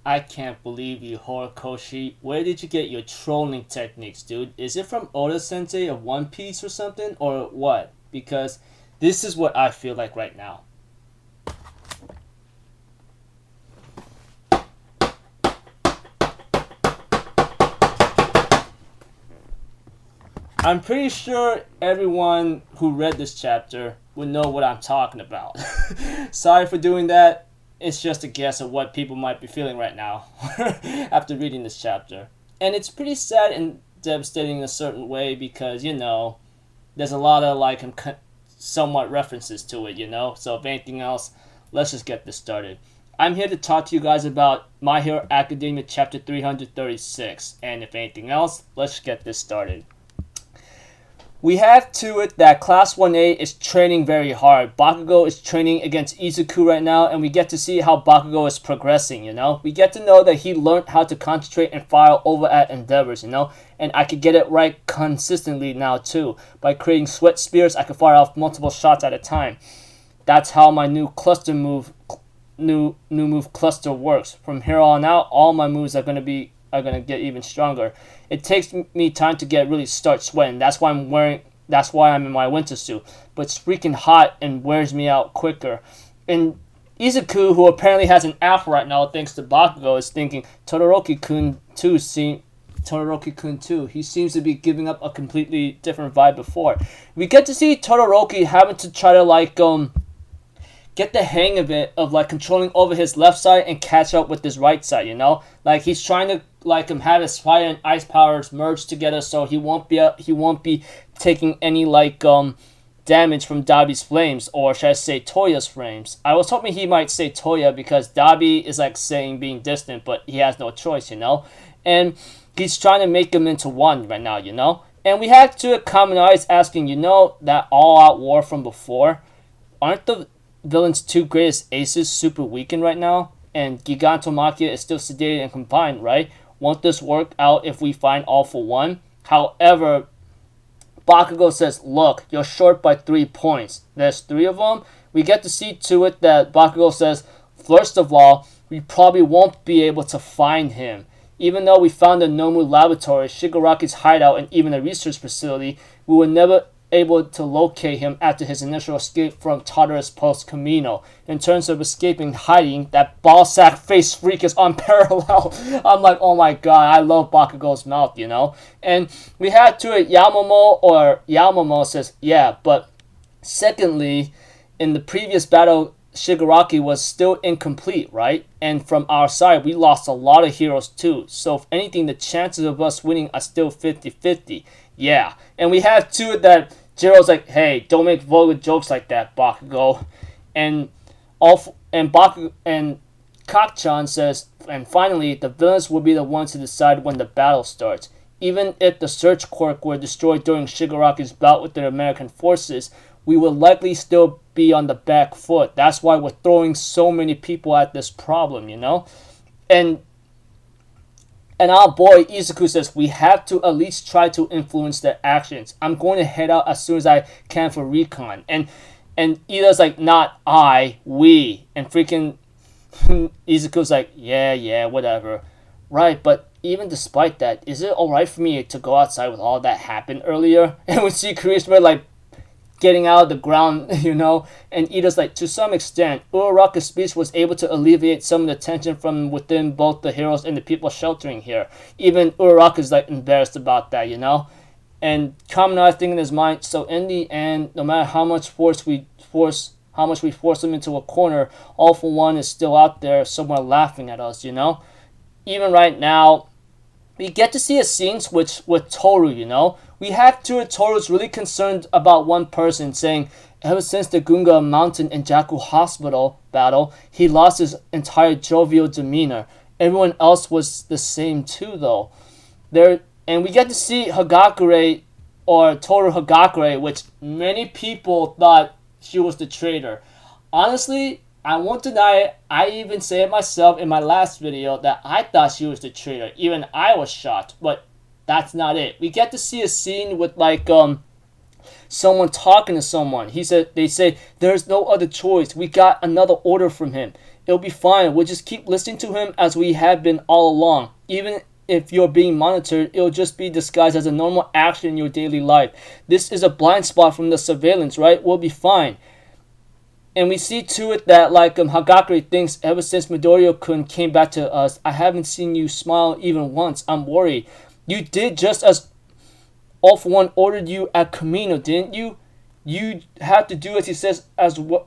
I can't believe you, Horikoshi. Where did you get your trolling techniques, dude? Is it from Oda-sensei of One Piece or something? Or what? Because this is what I feel like right now. I'm pretty sure everyone who read this chapter would know what I'm talking about. Sorry for doing that. It's just a guess of what people might be feeling right now after reading this chapter. And it's pretty sad and devastating in a certain way because, there's a lot of somewhat references to it. So if anything else, let's just get this started. I'm here to talk to you guys about My Hero Academia chapter 336. And if anything else, let's get this started. We have to it that Class 1A is training very hard. Bakugo is training against Izuku right now, and we get to see how Bakugo is progressing, We get to know that he learned how to concentrate and fire over at endeavors, And I could get it right consistently now, too. By creating sweat spears, I could fire off multiple shots at a time. That's how my new cluster move, new move cluster works. From here on out, all my moves are gonna get even stronger. It takes me time to start sweating. That's why I'm in my winter suit. But it's freaking hot and wears me out quicker. And Izuku, who apparently has an afro right now thanks to Bakugo, is thinking Todoroki-kun too. He seems to be giving up a completely different vibe before. We get to see Todoroki having to try to get the hang of it, of controlling over his left side and catch up with his right side, he's trying to have his fire and ice powers merge together so he won't be taking any damage from Dabi's flames, or should I say Toya's flames. I was hoping he might say Toya because Dabi is saying being distant, but he has no choice, and he's trying to make them into one right now, and we had to Common Eyes asking, that all-out war from before, aren't the villain's two greatest aces super weakened right now, and Gigantomachia is still sedated and confined, right? Won't this work out if we find All for One? However, Bakugo says, look, you're short by 3 points. There's 3 of them. We get to see to it that Bakugo says, first of all, we probably won't be able to find him. Even though we found the Nomu laboratory, Shigaraki's hideout, and even a research facility, we were never able to locate him after his initial escape from Tartarus Post Camino. In terms of escaping hiding, that ballsack face freak is unparalleled. I'm like, oh my god, I love Bakugo's mouth, And we had to it, Yamamomo says, yeah, but secondly, in the previous battle, Shigaraki was still incomplete, right? And from our side, we lost a lot of heroes too. So if anything, the chances of us winning are still 50-50. Yeah. And we have to it that Jiro's like, hey, don't make vulgar jokes like that, Bakugo. And Bakugo and Kakchan says, and finally, the villains will be the ones to decide when the battle starts. Even if the Search Corps were destroyed during Shigaraki's bout with the American forces, we will likely still be on the back foot. That's why we're throwing so many people at this problem, And our boy Izuku says, we have to at least try to influence their actions. I'm going to head out as soon as I can for recon. And Ida's like, not I, we. And freaking Izuku's like, yeah, whatever. Right, but even despite that, is it alright for me to go outside with all that happened earlier? And we see Kurishima getting out of the ground, and Ida's like, to some extent, Uraraka's speech was able to alleviate some of the tension from within both the heroes and the people sheltering here. Even Uraraka's embarrassed about that, And Kaminari thinking in his mind, so in the end, no matter how much we force them into a corner, All for One is still out there somewhere laughing at us, Even right now, we get to see a scene switch with Toru, We have Toru's really concerned about one person, saying, ever since the Gunga Mountain and Jaku Hospital battle, he lost his entire jovial demeanor. Everyone else was the same too, though. And we get to see Hagakure, or Toru Hagakure, which many people thought she was the traitor. Honestly, I won't deny it. I even said it myself in my last video that I thought she was the traitor. Even I was shocked, but that's not it. We get to see a scene with someone talking to someone. They say there's no other choice. We got another order from him. It'll be fine. We'll just keep listening to him as we have been all along. Even if you're being monitored, it'll just be disguised as a normal action in your daily life. This is a blind spot from the surveillance, right? We'll be fine. And we see to it that Hagakure thinks ever since Midoriya-kun came back to us, I haven't seen you smile even once. I'm worried. You did just as All For One ordered you at Camino, didn't you? You have to do as he says, as what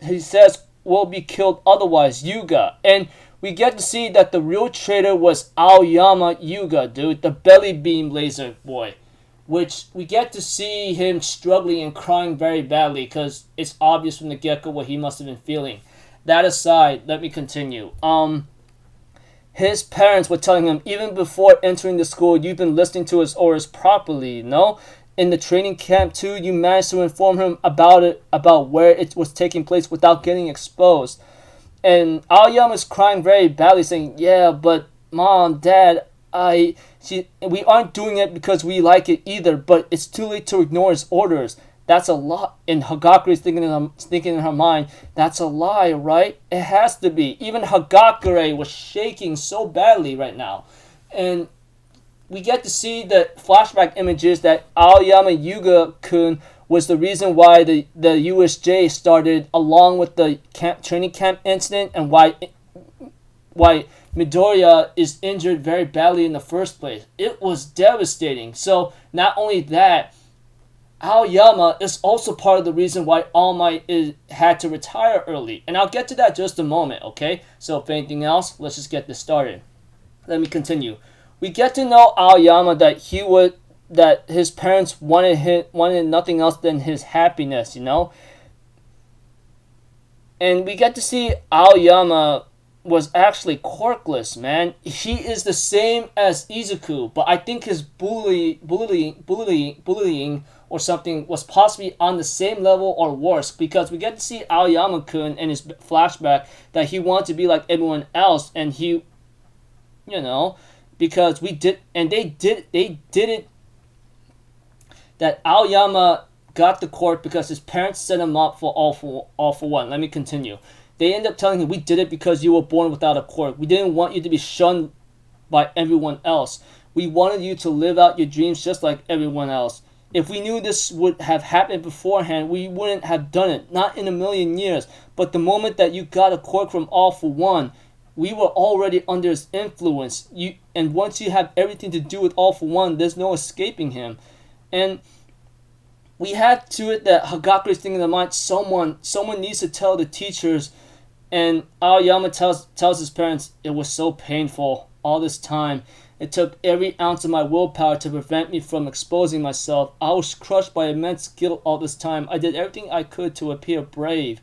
he says will be killed otherwise, Yuga. And we get to see that the real traitor was Aoyama Yuga, dude, the belly beam laser boy. Which we get to see him struggling and crying very badly because it's obvious from the get-go what he must have been feeling. That aside, let me continue. His parents were telling him, even before entering the school, you've been listening to his orders properly, no? In the training camp too, you managed to inform him about where it was taking place without getting exposed. And Aoyama's crying very badly, saying, yeah, but Mom, Dad, we aren't doing it because we like it either, but it's too late to ignore his orders. That's a lot. And Hagakure's thinking in her mind, that's a lie, right? It has to be. Even Hagakure was shaking so badly right now. And we get to see the flashback images that Aoyama Yuga-kun was the reason why the USJ started, along with the training camp incident, and why Midoriya is injured very badly in the first place. It was devastating. So not only that, Aoyama is also part of the reason why All Might had to retire early. And I'll get to that just a moment, okay? So if anything else, let's just get this started. Let me continue. We get to know Aoyama that his parents wanted nothing else than his happiness, you know? And we get to see Aoyama was actually quirkless, man. He is the same as Izuku, but I think his bullying or something was possibly on the same level or worse, because we get to see Aoyama-kun in his flashback that he wanted to be like everyone else, and he, because they did it, that Aoyama got the quirk because his parents set him up for all for one. Let me continue. They end up telling him, we did it because you were born without a quirk. We didn't want you to be shunned by everyone else. We wanted you to live out your dreams just like everyone else. If we knew this would have happened beforehand, we wouldn't have done it. Not in a million years. But the moment that you got a quirk from All For One, we were already under his influence. And once you have everything to do with All For One, there's no escaping him. And we had to it that Hagakure's thinking in the mind, someone needs to tell the teachers. And Aoyama tells his parents, it was so painful all this time. It took every ounce of my willpower to prevent me from exposing myself. I was crushed by immense guilt all this time. I did everything I could to appear brave.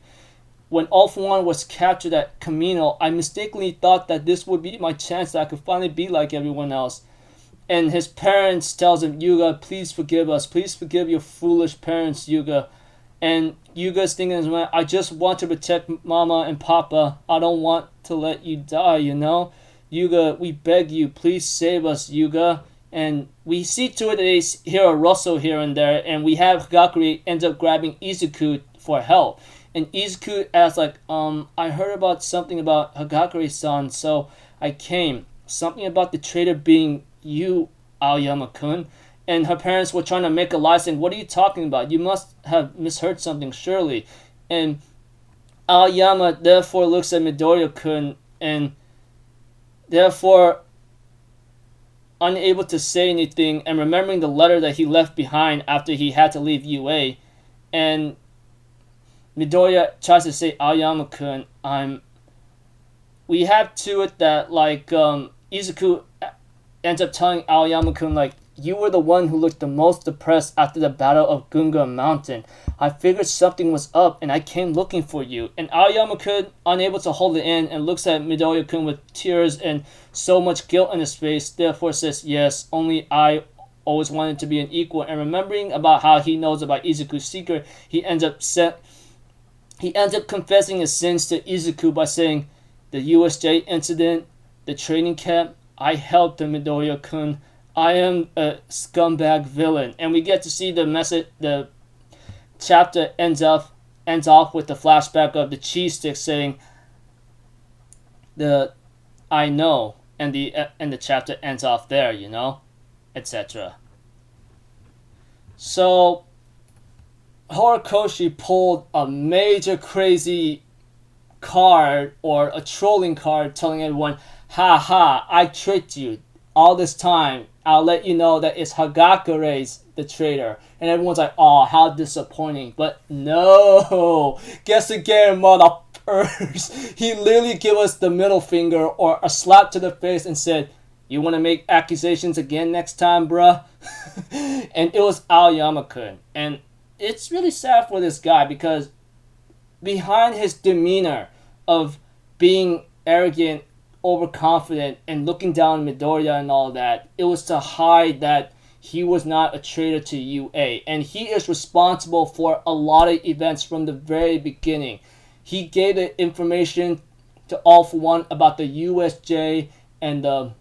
When All For One was captured at Camino, I mistakenly thought that this would be my chance that I could finally be like everyone else. And his parents tells him, Yuga, please forgive us. Please forgive your foolish parents, Yuga. And Yuga's thinking, I just want to protect Mama and Papa. I don't want to let you die, Yuga, we beg you, please save us, Yuga. And we see to it that they hear a rustle here and there, and we have Hagakure ends up grabbing Izuku for help. And Izuku asks, I heard about something about Hagakure-san, so I came. Something about the traitor being you, Aoyama-kun. And her parents were trying to make a lie, saying, what are you talking about? You must have misheard something, surely. And Aoyama therefore looks at Midoriya-kun and therefore unable to say anything, and remembering the letter that he left behind after he had to leave UA. And Midoriya tries to say, Aoyama-kun, we have to it that Izuku ends up telling Aoyama-kun, you were the one who looked the most depressed after the Battle of Gunga Mountain. I figured something was up, and I came looking for you. And Aoyama-kun, unable to hold it in, and looks at Midoriya-kun with tears and so much guilt in his face, therefore says, yes, only I always wanted to be an equal. And remembering about how he knows about Izuku's secret, he ends up confessing his sins to Izuku by saying, the USJ incident, the training camp, I helped him, Midoriya-kun. I am a scumbag villain. And we get to see the chapter ends off with the flashback of the cheese stick saying, the I know, and the chapter ends off there, etc. So Horikoshi pulled a major crazy card, or a trolling card, telling everyone, ha ha, I tricked you all this time. I'll let you know that it's Hagakure's the traitor. And everyone's like, oh, how disappointing. But no, guess again, motherfuckers. He literally gave us the middle finger, or a slap to the face, and said, you want to make accusations again next time, bruh? And it was Aoyama-kun. And it's really sad for this guy, because behind his demeanor of being arrogant, overconfident, and looking down Midoriya and all that, it was to hide that he was not a traitor to UA. And he is responsible for a lot of events from the very beginning. He gave the information to All For One about the USJ and the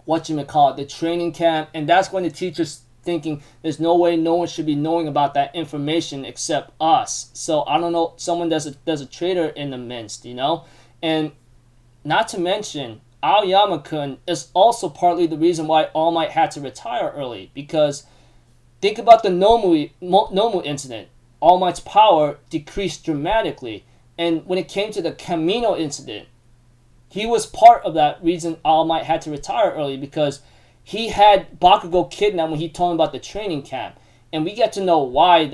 the training camp, and that's when the teachers thinking there's no way no one should be knowing about that information except us. So I don't know, someone there's a traitor in the midst, and not to mention Aoyama-kun is also partly the reason why All Might had to retire early, because think about the Nomu incident. All Might's power decreased dramatically, and when it came to the Camino incident, he was part of that reason All Might had to retire early, because he had Bakugo kidnapped when he told him about the training camp. And we get to know why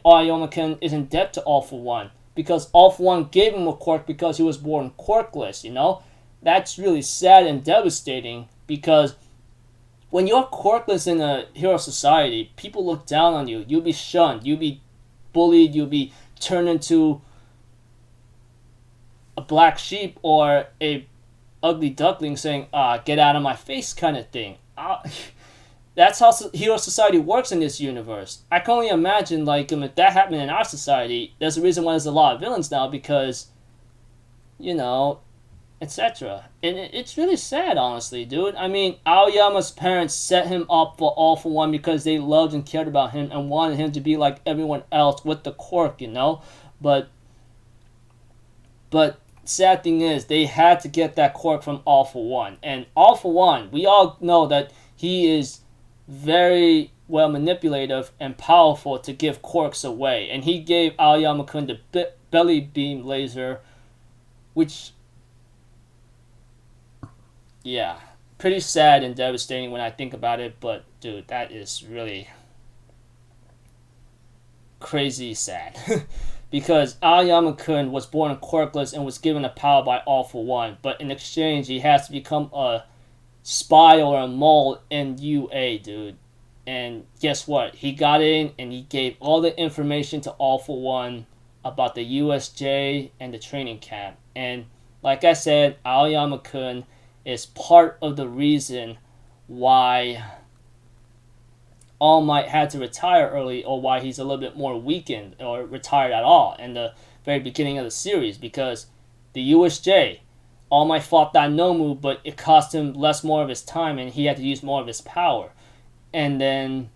Aoyama-kun is in debt to All For One. Because All For One gave him a quirk because he was born quirkless, That's really sad and devastating, because when you're quirkless in a hero society, people look down on you. You'll be shunned. You'll be bullied. You'll be turned into a black sheep or a ugly duckling saying, get out of my face kind of thing. That's how hero society works in this universe. I can only imagine, if that happened in our society, there's a reason why there's a lot of villains now, because, etc. And it's really sad, honestly, dude. I mean, Aoyama's parents set him up for All For One because they loved and cared about him and wanted him to be like everyone else with the quirk, But sad thing is, they had to get that quirk from All For One. And All For One, we all know that he is very well manipulative and powerful to give quirks away. And he gave Aoyama-kun the belly beam laser, which, yeah, pretty sad and devastating when I think about it. But, dude, that is really crazy sad. Because Aoyama-kun was born quirkless and was given a power by All For One, but in exchange, he has to become a spy or a mole in UA, dude. And guess what? He got in and he gave all the information to All For One about the USJ and the training camp. And like I said, Aoyama-kun is part of the reason why All Might had to retire early, or why he's a little bit more weakened or retired at all in the very beginning of the series, because the USJ, All Might fought that Nomu, but it cost him more of his time and he had to use more of his power. And then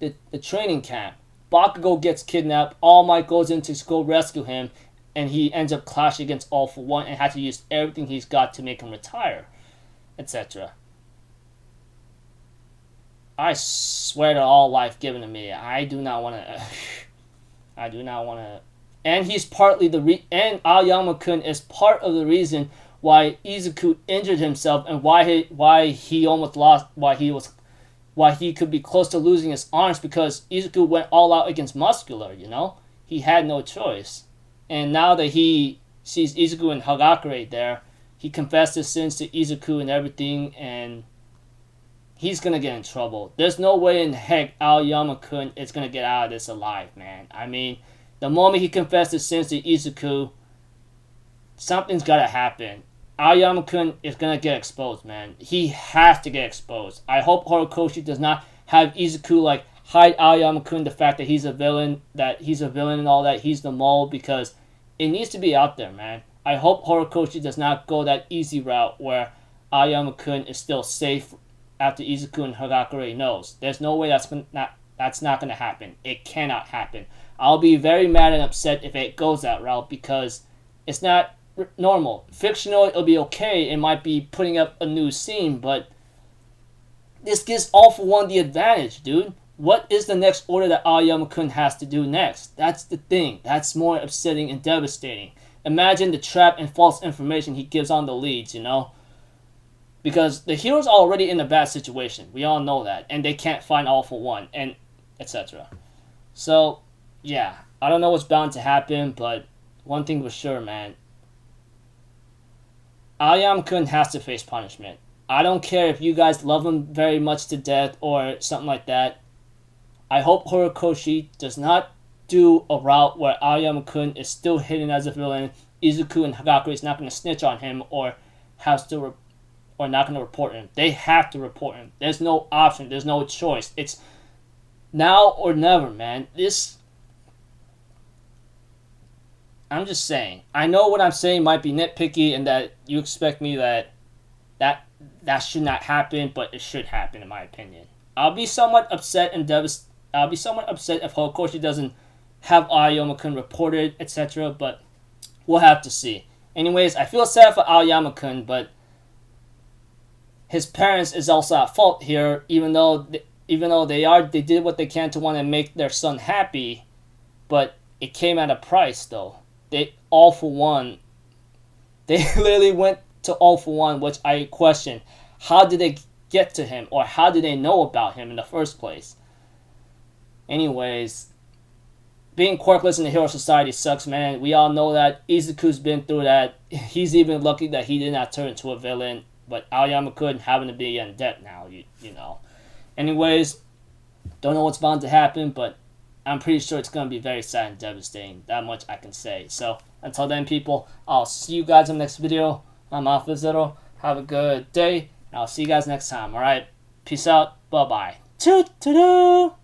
the training camp, Bakugo gets kidnapped, All Might goes in to go rescue him, and he ends up clashing against All For One and had to use everything he's got to make him retire, etc. I swear to all life given to me, I do not want to. And he's partly and Aoyama-kun is part of the reason why Izuku injured himself and why he almost lost, why he could be close to losing his arms, because Izuku went all out against Muscular. He had no choice. And now that he sees Izuku and Hagakure there, he confessed his sins to Izuku and everything, and he's going to get in trouble. There's no way in heck Aoyama-kun is going to get out of this alive, man. I mean, the moment he confessed his sins to Izuku, something's got to happen. Aoyama-kun is going to get exposed, man. He has to get exposed. I hope Horikoshi does not have Izuku, hide Aoyama-kun the fact that he's a villain and all that, he's the mole, because it needs to be out there, man. I hope Horikoshi does not go that easy route where Aoyama-kun is still safe after Izuku and Hagakure knows. There's no way that's not going to happen. It cannot happen. I'll be very mad and upset if it goes that route, because it's not normal. Fictional, it'll be okay. It might be putting up a new scene, but this gives All For One the advantage, dude. What is the next order that Aoyama-kun has to do next? That's the thing. That's more upsetting and devastating. Imagine the trap and false information he gives on the leads, you know? Because the hero's already in a bad situation. We all know that. And they can't find All For One, and etc. So, yeah. I don't know what's bound to happen, but one thing for sure, man. Aoyama-kun has to face punishment. I don't care if you guys love him very much to death or something like that. I hope Horikoshi does not do a route where Aoyama-kun is still hidden as a villain. Izuku and Hagakure is not going to snitch on him or not going to report him. They have to report him. There's no option. There's no choice. It's now or never, man. I'm just saying. I know what I'm saying might be nitpicky and that you expect me that should not happen, but it should happen in my opinion. I'll be somewhat upset and I'll be somewhat upset if Horikoshi doesn't have Aoyama-kun reported, etc. But we'll have to see. Anyways, I feel sad for Aoyama-kun, but his parents is also at fault here. Even though they did what they can to want to make their son happy, but it came at a price though. They All For One. They literally went to All For One, which I question. How did they get to him, or how did they know about him in the first place? Anyways, being quirkless in the Hero Society sucks, man. We all know that. Izuku's been through that. He's even lucky that he did not turn into a villain. But Aoyama-kun having to be in debt now, you know. Anyways, don't know what's bound to happen, but I'm pretty sure it's going to be very sad and devastating. That much I can say. So, until then, people, I'll see you guys in the next video. I'm Alpha Zero. Have a good day. And I'll see you guys next time, alright? Peace out. Bye-bye. Toot-toot-doo!